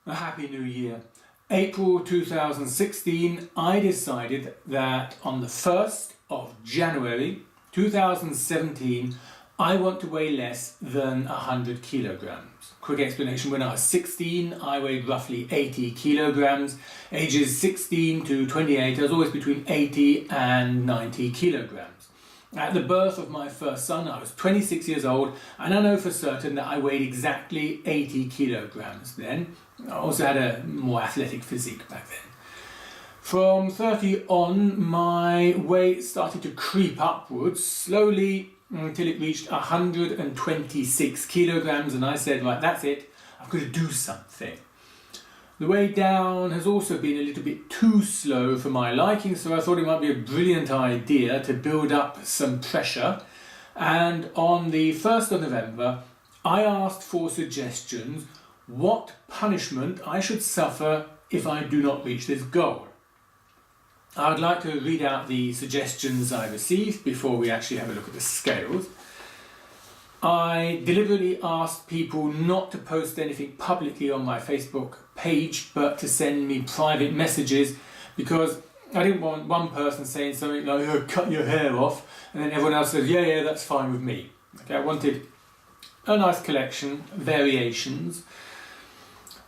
A happy new year. April 2016, I decided that on the 1st of January 2017, I want to weigh less than 100 kilograms. Quick explanation, when I was 16, I weighed roughly 80 kilograms. Ages 16 to 28, I was always between 80 and 90 kilograms. At the birth of my first son, I was 26 years old, and I know for certain that I weighed exactly 80 kilograms then. I also had a more athletic physique back then. From 30 on, my weight started to creep upwards slowly until it reached 126 kilograms, and I said, right, that's it, I've got to do something. The way down has also been a little bit too slow for my liking, so I thought it might be a brilliant idea to build up some pressure. And on the 1st of November, I asked for suggestions what punishment I should suffer if I do not reach this goal. I'd like to read out the suggestions I received before we actually have a look at the scales. I deliberately asked people not to post anything publicly on my Facebook page, but to send me private messages, because I didn't want one person saying something like, oh, cut your hair off, and then everyone else says, yeah, that's fine with me. Okay, I wanted a nice collection, variations.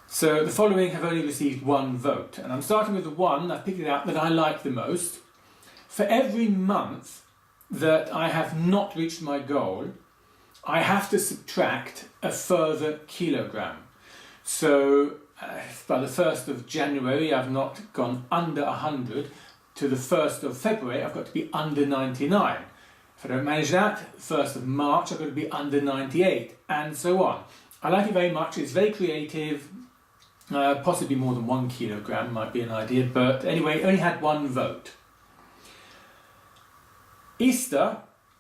So the following have only received one vote, and I'm starting with the one I've picked it out that I like the most. For every month that I have not reached my goal, I have to subtract a further kilogram. So by the 1st of January I've not gone under 100, to the 1st of February I've got to be under 99. If I don't manage that, 1st of March I've got to be under 98, and so on. I like it very much, it's very creative, possibly more than 1 kilogram might be an idea, but anyway, it only had one vote. Easter,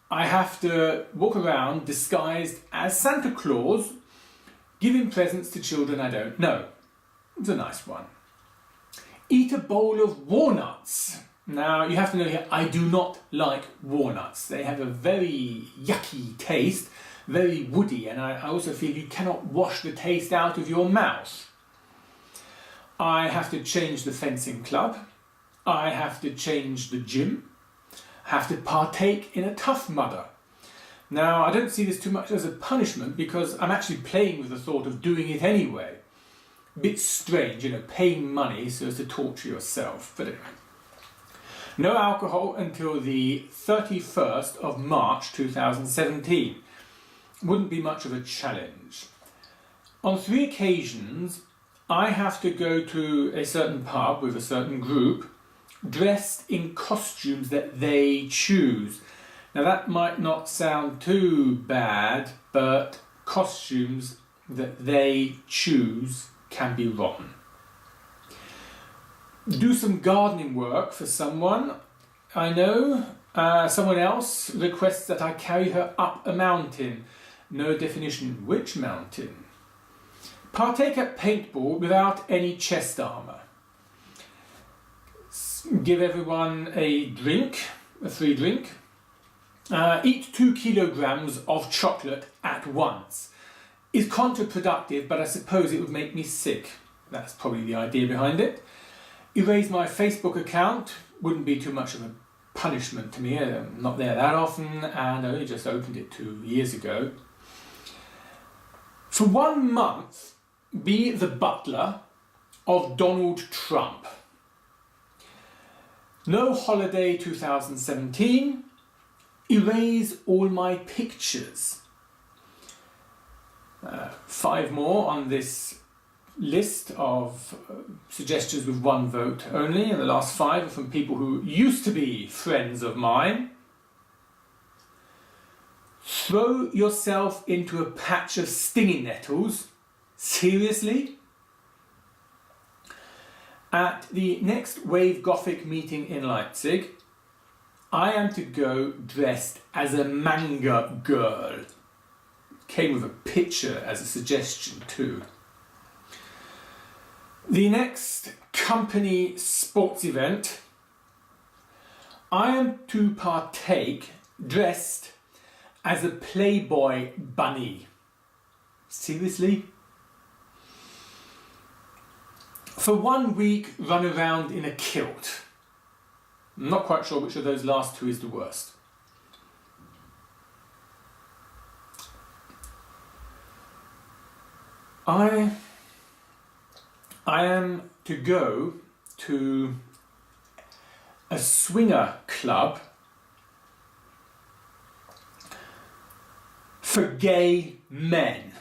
I have to walk around disguised as Santa Claus, giving presents to children I don't know. It's a nice one. Eat a bowl of walnuts. Now, you have to know here, I do not like walnuts. They have a very yucky taste, very woody, and I also feel you cannot wash the taste out of your mouth. I have to change the fencing club. I have to change the gym. Have to partake in a Tough Mudder. Now, I don't see this too much as a punishment because I'm actually playing with the thought of doing it anyway. A bit strange, paying money so as to torture yourself. But anyway. No alcohol until the 31st of March 2017. Wouldn't be much of a challenge. On 3 occasions, I have to go to a certain pub with a certain group dressed in costumes that they choose. Now that might not sound too bad, but costumes that they choose can be rotten. Do some gardening work for someone I know. Someone else requests that I carry her up a mountain. No definition which mountain. Partake at paintball without any chest armour. Give everyone a drink, a free drink. Eat 2 kilograms of chocolate at once. It's counterproductive, but I suppose it would make me sick. That's probably the idea behind it. Erase my Facebook account. Wouldn't be too much of a punishment to me. I'm not there that often, and I only just opened it 2 years ago. For 1 month, be the butler of Donald Trump. No holiday 2017. Erase all my pictures. 5 more on this list of suggestions with 1 vote only, and the last 5 are from people who used to be friends of mine. Throw yourself into a patch of stinging nettles. Seriously? At the next Wave Gothic meeting in Leipzig, I am to go dressed as a manga girl. Came with a picture as a suggestion too. The next company sports event, I am to partake dressed as a Playboy bunny. Seriously? For 1 week, run around in a kilt. I'm not quite sure which of those last two is the worst. I am to go to a swinger club for gay men.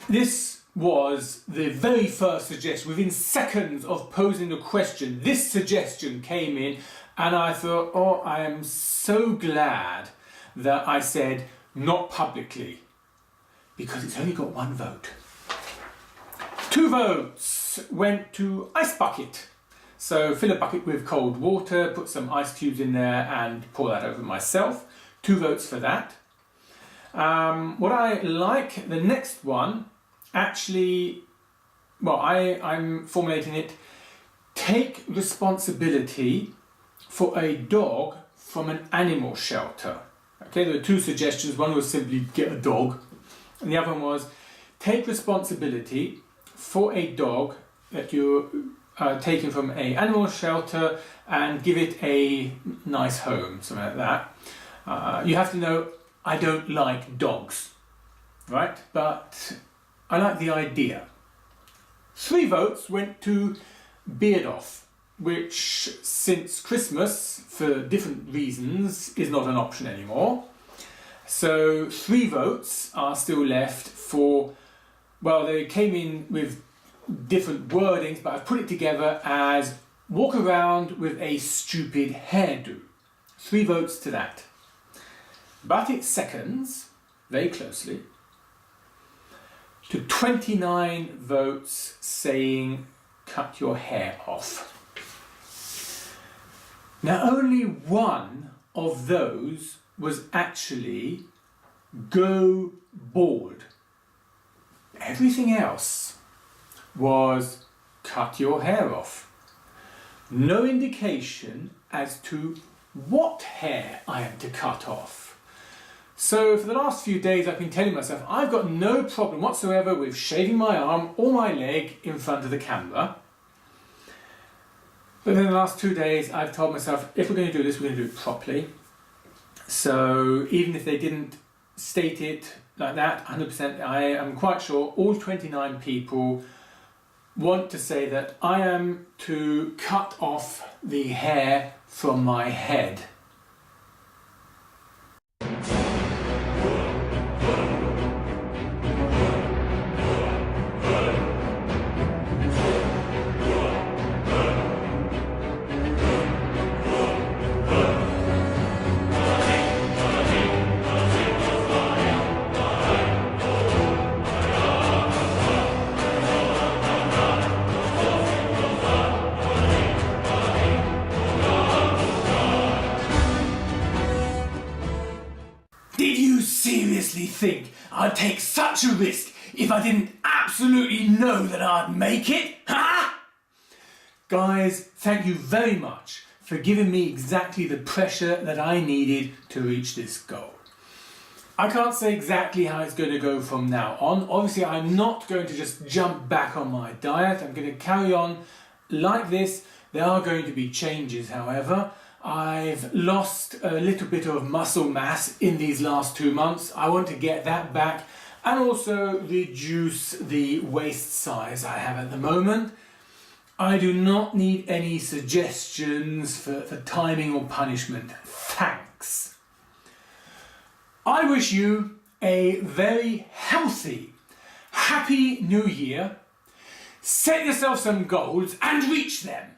This was the very first suggestion. Within seconds of posing the question, this suggestion came in, and I thought, oh, I am so glad that I said not publicly, because it's only got 1 vote. 2 votes went to ice bucket. So fill a bucket with cold water, put some ice cubes in there and pour that over myself. 2 votes for that. What I like, the next one, actually, well, I'm formulating it, take responsibility for a dog from an animal shelter. Okay, there were 2 suggestions. One was simply get a dog, and the other one was take responsibility for a dog that you're taking from an animal shelter and give it a nice home, something like that. You have to know, I don't like dogs, right? But I like the idea. 3 votes went to beard off, which since Christmas, for different reasons, is not an option anymore. So 3 votes are still left for, well, they came in with different wordings, but I've put it together as walk around with a stupid hairdo. 3 votes to that. But it seconds, very closely, to 29 votes saying cut your hair off. Now only 1 of those was actually go bald. Everything else was cut your hair off. No indication as to what hair I am to cut off. So for the last few days I've been telling myself I've got no problem whatsoever with shaving my arm or my leg in front of the camera. But in the last 2 days I've told myself if we're going to do this, we're going to do it properly. So even if they didn't state it like that 100%, I am quite sure all 29 people want to say that I am to cut off the hair from my head. Did you seriously think I'd take such a risk if I didn't absolutely know that I'd make it? Huh? Guys, thank you very much for giving me exactly the pressure that I needed to reach this goal. I can't say exactly how it's going to go from now on. Obviously, I'm not going to just jump back on my diet. I'm going to carry on like this. There are going to be changes, however. I've lost a little bit of muscle mass in these last 2 months. I want to get that back and also reduce the waist size I have at the moment. I do not need any suggestions for timing or punishment. Thanks. I wish you a very healthy, happy new year. Set yourself some goals and reach them.